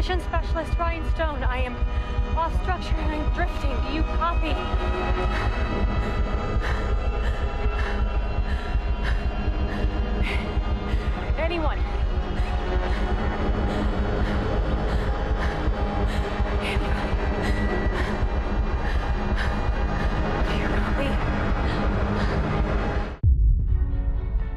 Mission Specialist Ryan Stone. I am off structure and I'm drifting. Do you copy? Anyone?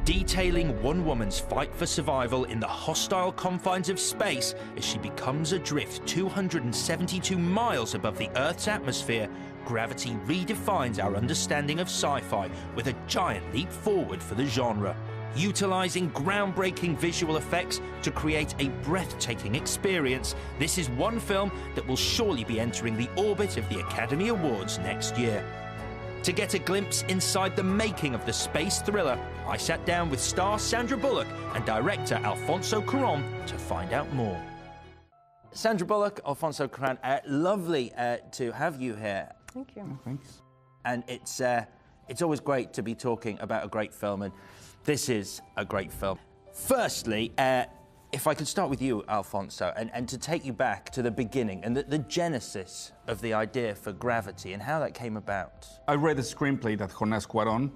Detailing one woman's fight for survival in the hostile confines of space as she becomes adrift 272 miles above the Earth's atmosphere, Gravity redefines our understanding of sci-fi with a giant leap forward for the genre, utilizing groundbreaking visual effects to create a breathtaking experience. This is one film that will surely be entering the orbit of the Academy Awards next year. To get a glimpse inside the making of the space thriller, I sat down with star Sandra Bullock and director Alfonso Cuarón to find out more. Sandra Bullock, Alfonso Cuarón, lovely to have you here. Thank you. Oh, thanks. And it's always great to be talking about a great film, and this is a great film. Firstly, if I could start with you, Alfonso, and to take you back to the beginning and the genesis of the idea for Gravity and how that came about. I read a screenplay that Jonas Cuarón,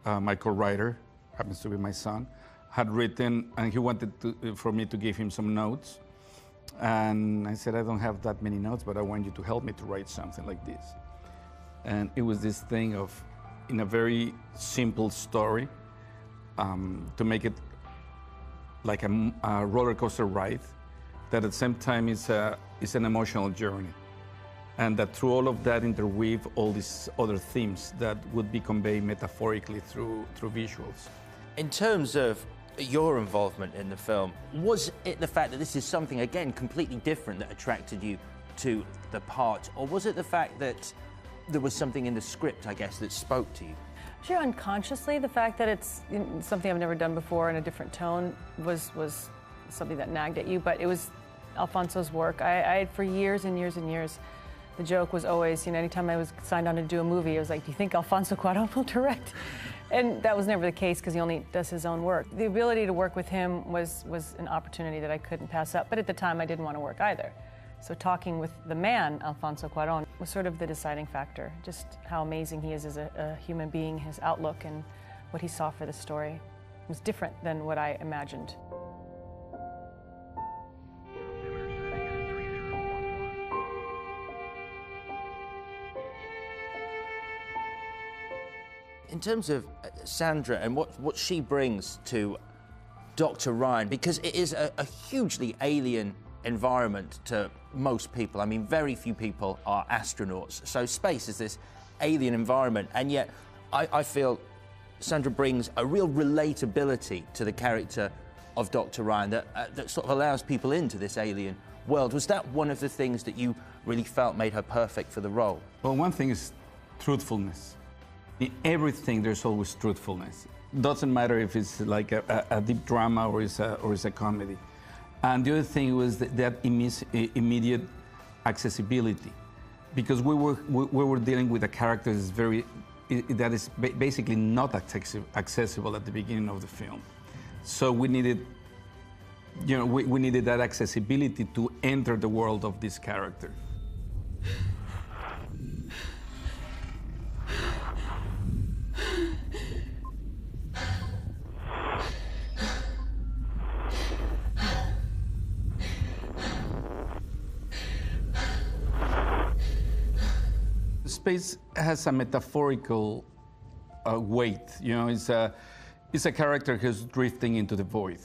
my co-writer, happens to be my son, had written, and he wanted for me to give him some notes. And I said, I don't have that many notes, but I want you to help me to write something like this. And it was this thing of, in a very simple story, to make it like a roller coaster ride, that at the same time is an emotional journey. And that through all of that interweave all these other themes that would be conveyed metaphorically through visuals. In terms of your involvement in the film, was it the fact that this is something, again, completely different that attracted you to the part, or was it the fact that there was something in the script, I guess, that spoke to you? Sure, unconsciously, the fact that it's something I've never done before in a different tone was something that nagged at you, but it was Alfonso's work. I had for years and years and years, the joke was always, anytime I was signed on to do a movie, it was like, do you think Alfonso Cuarón will direct? And that was never the case because he only does his own work. The ability to work with him was an opportunity that I couldn't pass up, but at the time I didn't want to work either. So talking with the man, Alfonso Cuarón, was sort of the deciding factor, just how amazing he is as a human being, his outlook and what he saw for the story. It was different than what I imagined. In terms of Sandra and what she brings to Dr. Ryan, because it is a hugely alien environment to most people. I mean, very few people are astronauts. So space is this alien environment, and yet I feel Sandra brings a real relatability to the character of Dr. Ryan that sort of allows people into this alien world. Was that one of the things that you really felt made her perfect for the role? Well, one thing is truthfulness. In everything, there's always truthfulness. Doesn't matter if it's like a deep drama or it's a comedy. And the other thing was that immediate accessibility, because we were dealing with a character that is basically not accessible at the beginning of the film. So we needed, we needed that accessibility to enter the world of this character. Space has a metaphorical weight. It's a character who's drifting into the void.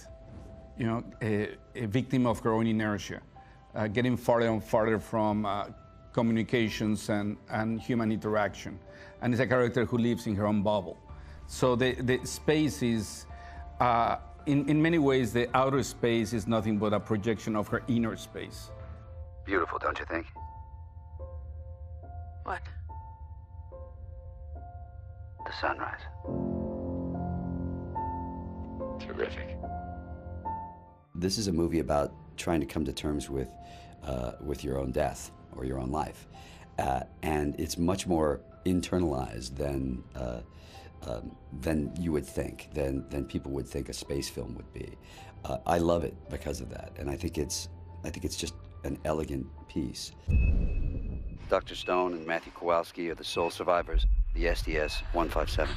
A victim of her own inertia, getting farther and farther from communications and human interaction. And it's a character who lives in her own bubble. So the space is, in many ways, the outer space is nothing but a projection of her inner space. Beautiful, don't you think? What? The sunrise. Terrific. This is a movie about trying to come to terms with your own death or your own life, and it's much more internalized than you would think, than people would think a space film would be. I love it because of that, and I think it's just an elegant piece. Dr. Stone and Matthew Kowalski are the sole survivors, the SDS-157.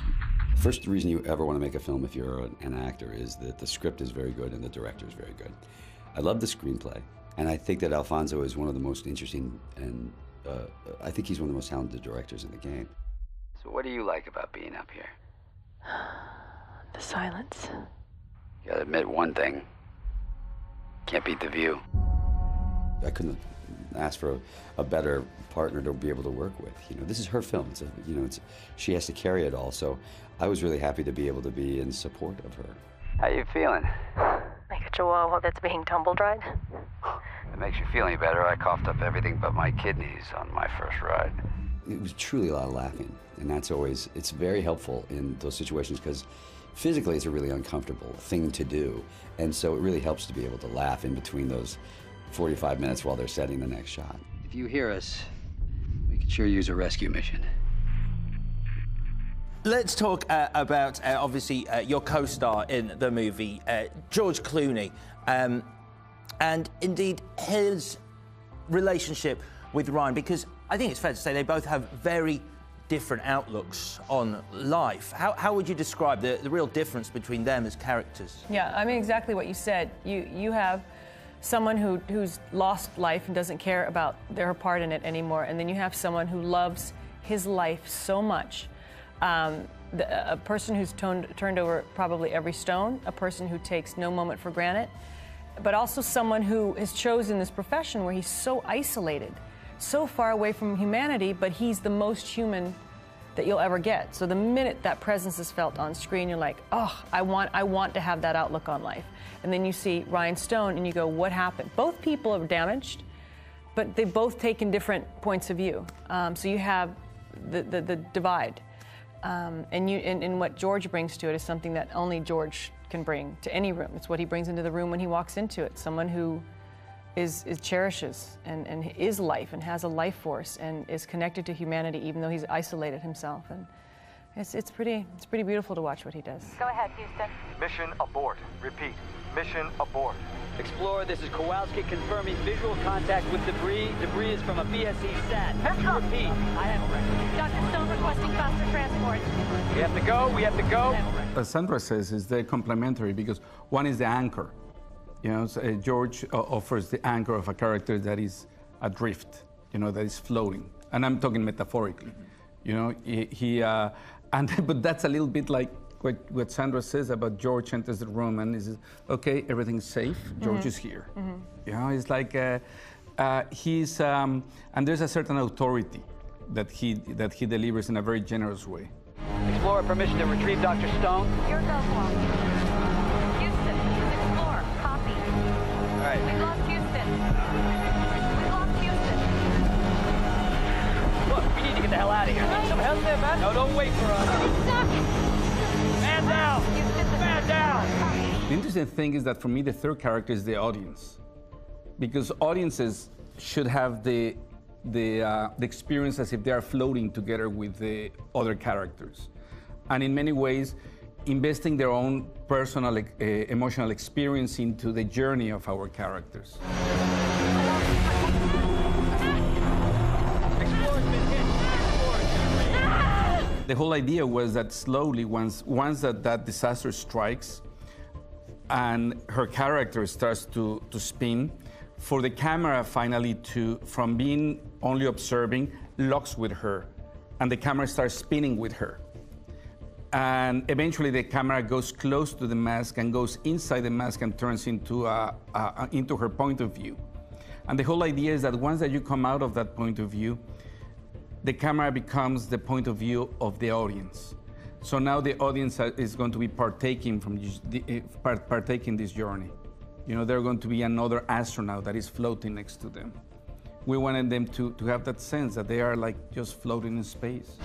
The first reason you ever want to make a film if you're an actor is that the script is very good and the director is very good. I love the screenplay, and I think that Alfonso is one of the most interesting and I think he's one of the most talented directors in the game. So what do you like about being up here? The silence. You gotta admit one thing. Can't beat the view. I couldn't ask for a better partner to be able to work with. You know, this is her film. She has to carry it all. So I was really happy to be able to be in support of her. How you feeling? Like a chihuahua that's being tumble-dried. If it makes you feel any better, I coughed up everything but my kidneys on my first ride. It was truly a lot of laughing, and it's very helpful in those situations because physically it's a really uncomfortable thing to do, and so it really helps to be able to laugh in between those 45 minutes while they're setting the next shot. If you hear us, we could sure use a rescue mission. Let's talk about, obviously, your co-star in the movie, George Clooney, and indeed his relationship with Ryan, because I think it's fair to say they both have very different outlooks on life. How would you describe the real difference between them as characters? Yeah, I mean, exactly what you said. You have someone who's lost life and doesn't care about their part in it anymore, and then you have someone who loves his life so much. A person who's turned over probably every stone, a person who takes no moment for granted, but also someone who has chosen this profession where he's so isolated, so far away from humanity, but he's the most human that you'll ever get. So the minute that presence is felt on screen, you're like, oh, I want to have that outlook on life. And then you see Ryan Stone and you go, what happened? Both people are damaged, but they've both taken different points of view. So you have the divide. And what George brings to it is something that only George can bring to any room. It's what he brings into the room when he walks into it. Someone who cherishes and is life and has a life force and is connected to humanity even though he's isolated himself. And it's pretty beautiful to watch what he does. Go ahead, Houston. Mission abort. Repeat. Mission abort. Explorer, this is Kowalski confirming visual contact with debris. Debris is from a BSE sat. Repeat. I have a record. Dr. Stone requesting faster transport. We have to go. We have to go. As Sandra says, is they're complementary because one is the anchor. You know, so, George offers the anchor of a character that is adrift, you know, that is floating. And I'm talking metaphorically. You know, but that's a little bit like what Sandra says about George enters the room and he says, okay, everything's safe, George is here. You know, it's like he's, and there's a certain authority that he delivers in a very generous way. Explorer, permission to retrieve Dr. Stone. Your go, Paul. Houston, this is Explorer. Copy. All right. We've lost Houston. We've lost Houston. Look, we need to get the hell out of here. Some help there, man? No, don't wait for us. We're stuck. Man down! Man down! The interesting thing is that for me, the third character is the audience. Because audiences should have the experience as if they are floating together with the other characters. And in many ways, investing their own personal, emotional experience into the journey of our characters. The whole idea was that slowly, once that disaster strikes and her character starts to spin, for the camera finally from being only observing, locks with her, and the camera starts spinning with her. And eventually the camera goes close to the mask and goes inside the mask and turns into her point of view. And the whole idea is that once that you come out of that point of view, the camera becomes the point of view of the audience. So now the audience is going to be partaking this journey. You know, they're going to be another astronaut that is floating next to them. We wanted them to have that sense that they are like just floating in space.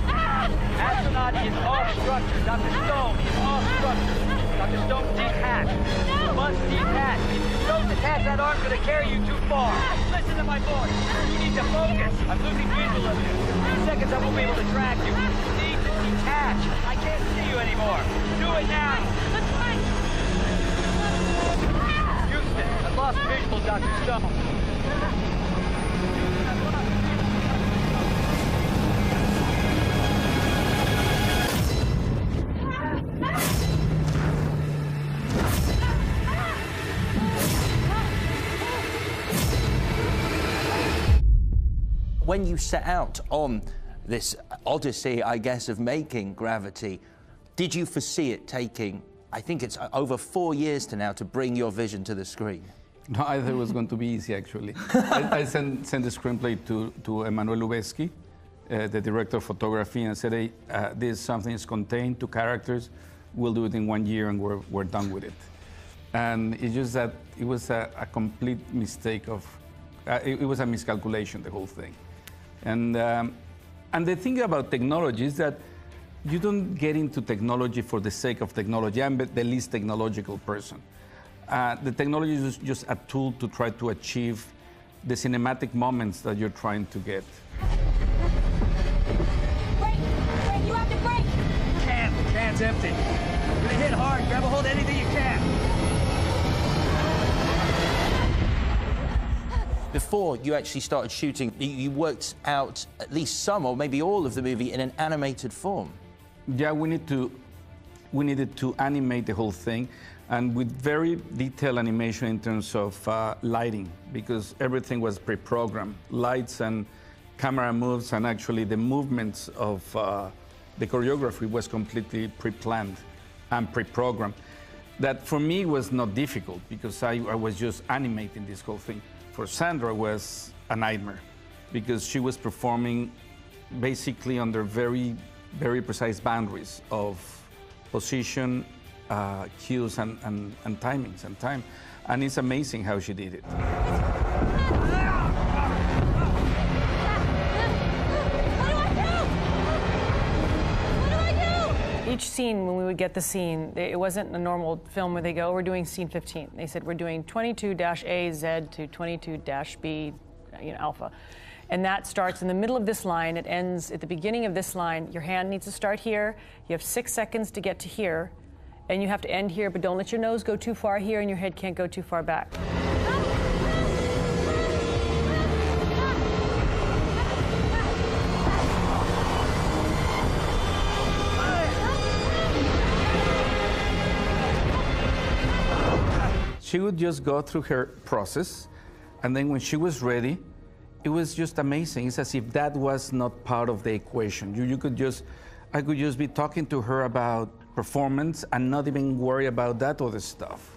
Astronaut is off structure. Dr. Stone is off structure. Dr. Stone, detach. You must detach. If you don't detach, that arm's going to carry you too far. Listen to my voice. You need to focus. I'm losing visual of you. In 3 seconds, I won't be able to track you. You need to detach. I can't see you anymore. Do it now. Let's fight. Houston, I've lost visual, Dr. Stone. When you set out on this odyssey, I guess, of making Gravity, did you foresee it taking, I think it's over 4 years to bring your vision to the screen? No, I thought it was going to be easy, actually. I sent the screenplay to Emanuel Lubezki, the director of photography, and I said, hey, this is something that's contained, 2 characters. We'll do it in 1 year, and we're done with it. And it's just that it was a complete mistake of, it was a miscalculation, the whole thing. And the thing about technology is that you don't get into technology for the sake of technology. I'm the least technological person. The technology is just a tool to try to achieve the cinematic moments that you're trying to get. Brake! You have to brake! Can's empty. You're gonna hit hard. Grab a hold of anything you can. Before you actually started shooting, you worked out at least some, or maybe all of the movie in an animated form. Yeah, we needed to animate the whole thing, and with very detailed animation in terms of lighting, because everything was pre-programmed. Lights and camera moves, and actually the movements of the choreography was completely pre-planned and pre-programmed. That for me was not difficult, because I was just animating this whole thing. For Sandra was a nightmare, because she was performing basically under very, very precise boundaries of position, cues, and timings and time. And it's amazing how she did it. Each scene, when we would get the scene, it wasn't a normal film where they go, we're doing scene 15. They said, we're doing 22-A Z to 22-B, alpha. And that starts in the middle of this line, it ends at the beginning of this line. Your hand needs to start here, you have 6 seconds to get to here, and you have to end here, but don't let your nose go too far here and your head can't go too far back. She would just go through her process, and then when she was ready, it was just amazing. It's as if that was not part of the equation. I could just be talking to her about performance and not even worry about that other stuff.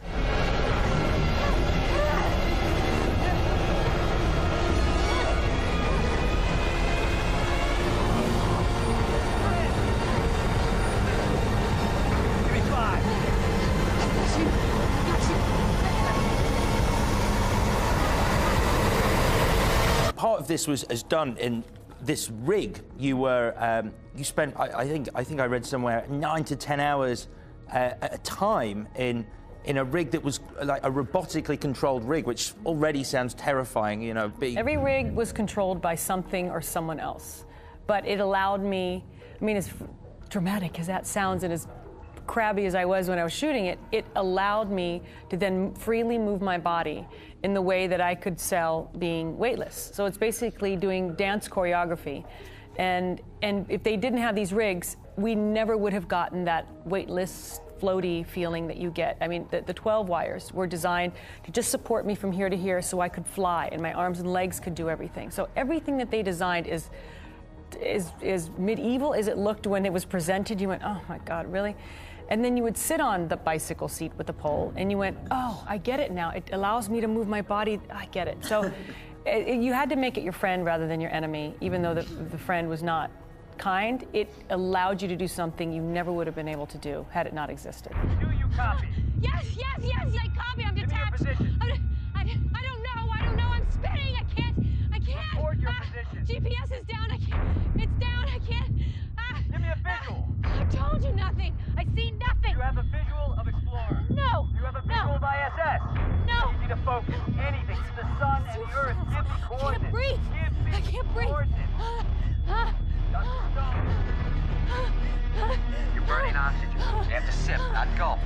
Part of this was done in this rig. You spent, I think I read somewhere, 9 to 10 hours at a time in a rig that was like a robotically controlled rig, which already sounds terrifying, Every rig was controlled by something or someone else, but it allowed me, as dramatic as that sounds and as crabby as I was when I was shooting it, it allowed me to then freely move my body in the way that I could sell being weightless. So it's basically doing dance choreography. And if they didn't have these rigs, we never would have gotten that weightless, floaty feeling that you get. The 12 wires were designed to just support me from here to here so I could fly and my arms and legs could do everything. So everything that they designed is medieval as it looked when it was presented. You went, oh my God, really? And then you would sit on the bicycle seat with the pole and you went, oh, I get it now. It allows me to move my body. I get it. So you had to make it your friend rather than your enemy, even though the friend was not kind. It allowed you to do something you never would have been able to do had it not existed. Do you copy? Yes, I copy. I'm detached. Give me your position. I don't know. I'm spinning. I can't. Report your position. GPS is down. I can't. It's down. I can't. Give me a visual. I told you nothing. I see nothing. You have a visual of Explorer. No. You have a visual of ISS. No. Easy to focus. Anything. The sun and the Earth. Give me coordinates. I can't breathe. Give me I can't breathe. coordinates. Dr. Stone. You're burning oxygen. You have to sip, not gulp.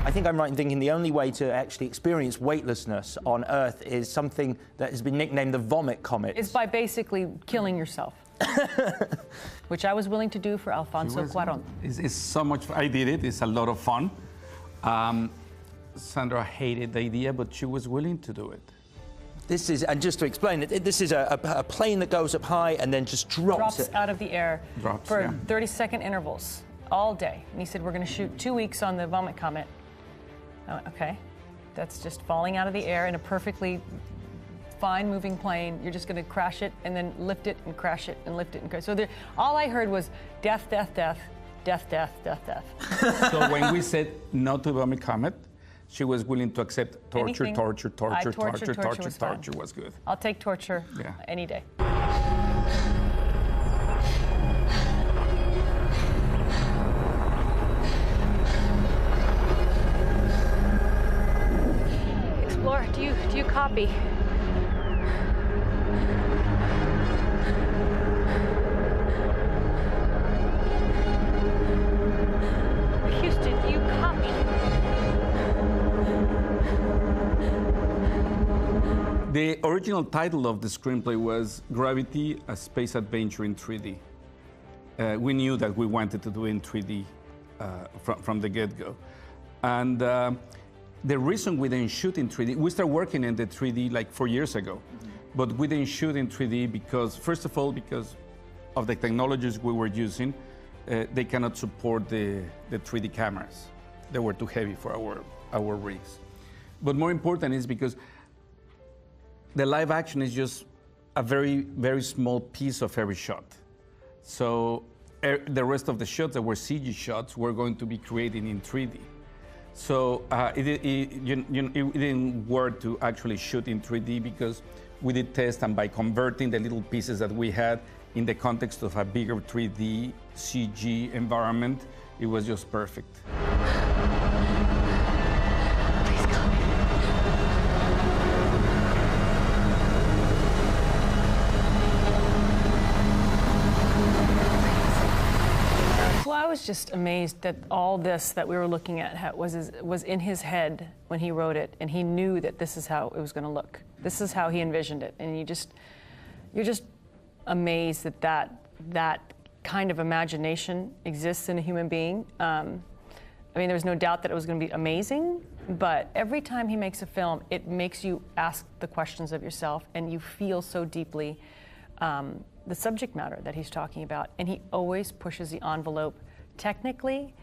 I think I'm right in thinking the only way to actually experience weightlessness on Earth is something that has been nicknamed the vomit comet. It's by basically killing yourself, which I was willing to do for Alfonso Cuarón. It's so much. I did it. It's a lot of fun. Sandra hated the idea, but she was willing to do it. This is, and just to explain it, this is a plane that goes up high and then just drops out of the air for 30-second intervals all day. And he said, we're going to shoot 2 weeks on the vomit comet. Okay, that's just falling out of the air in a perfectly fine moving plane. You're just going to crash it and then lift it and crash it and lift it and crash. So all I heard was death, death, death, death, death, death, death. So when we said no to vomit comet, she was willing to accept torture, Anything. torture Torture was good. I'll take torture any day. Explorer, do you copy? Houston, do you copy? The original title of the screenplay was Gravity, a Space Adventure in 3D. We knew that we wanted to do it in 3D from the get-go. And the reason we didn't shoot in 3D, we started working in the 3D like 4 years ago, but we didn't shoot in 3D because, first of all, because of the technologies we were using, they cannot support the 3D cameras. They were too heavy for our rigs. But more important is because the live action is just a very, very small piece of every shot. So the rest of the shots that were CG shots were going to be created in 3D. So it didn't work to actually shoot in 3D because we did test, and by converting the little pieces that we had in the context of a bigger 3D CG environment, it was just perfect. I was just amazed that all this that we were looking at was in his head when he wrote it, and he knew that this is how it was going to look. This is how he envisioned it, and you're just amazed that that kind of imagination exists in a human being. I mean, there's no doubt that it was going to be amazing, but every time he makes a film, it makes you ask the questions of yourself, and you feel so deeply the subject matter that he's talking about, and he always pushes the envelope technically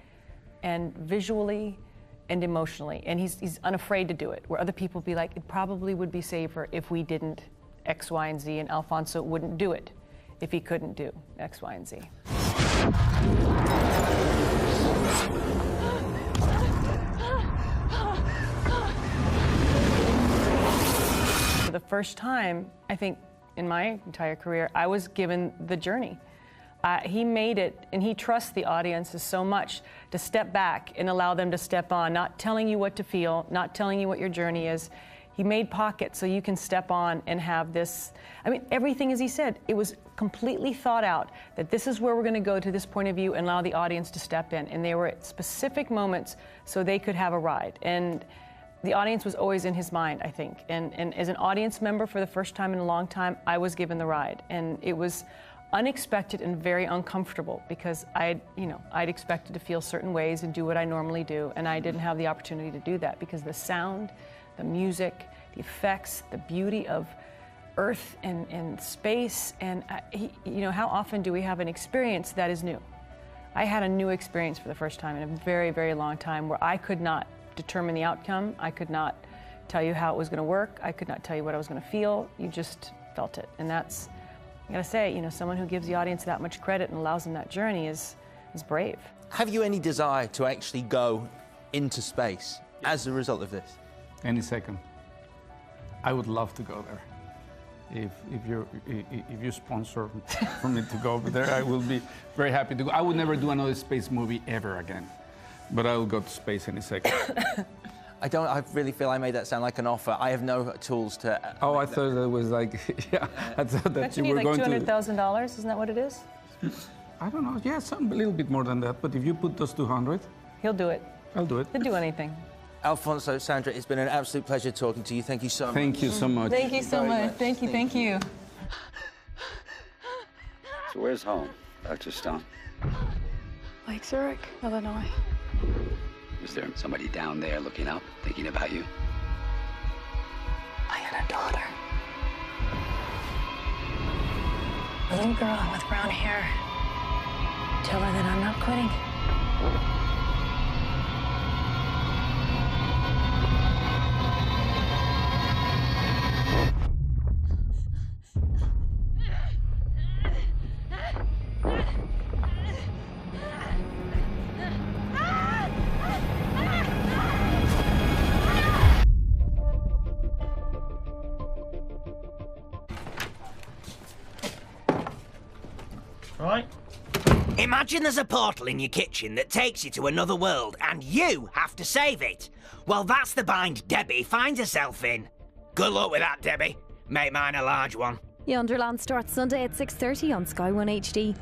and visually and emotionally, and he's unafraid to do it, where other people be like, it probably would be safer if we didn't X, Y, and Z, and Alfonso wouldn't do it if he couldn't do X, Y, and Z. For the first time, I think, in my entire career, I was given the journey. He made it, and he trusts the audiences so much to step back and allow them to step on, not telling you what to feel, not telling you what your journey is. He made pockets so you can step on and have this. I mean, everything, as he said, it was completely thought out, that this is where we're going to go to this point of view and allow the audience to step in. And they were at specific moments so they could have a ride. And the audience was always in his mind, I think. And as an audience member for the first time in a long time, I was given the ride. And it was unexpected and very uncomfortable because I'd expected to feel certain ways and do what I normally do, and I didn't have the opportunity to do that because the sound, the music, the effects, the beauty of Earth and space, and how often do we have an experience that is new? I had a new experience for the first time in a very, very long time where I could not determine the outcome. I could not tell you how it was going to work. I could not tell you what I was going to feel. You just felt it, and that's, I gotta say, someone who gives the audience that much credit and allows them that journey is brave. Have you any desire to actually go into space as a result of this? Any second. I would love to go there. If you sponsor for me to go over there, I will be very happy to go. I would never do another space movie ever again, but I will go to space any second. I really feel I made that sound like an offer. I have no tools to... Oh, I thought it was like, yeah, I thought that you were going to... Don't you need like $200,000? Isn't that what it is? I don't know. Yeah, a little bit more than that. But if you put those 200... He'll do it. I'll do it. He'll do anything. Alfonso, Sandra, it's been an absolute pleasure talking to you. Thank you so much. Thank you so much. Thank you so much. Thank you, thank you. So where's home, Dr. Stone? Lake Zurich, Illinois. Was there somebody down there looking up, thinking about you? I had a daughter. A little girl with brown hair. Tell her that I'm not quitting. Right. Imagine there's a portal in your kitchen that takes you to another world, and you have to save it. Well, that's the bind Debbie finds herself in. Good luck with that, Debbie. Make mine a large one. Yonderland starts Sunday at 6:30 on Sky 1 HD.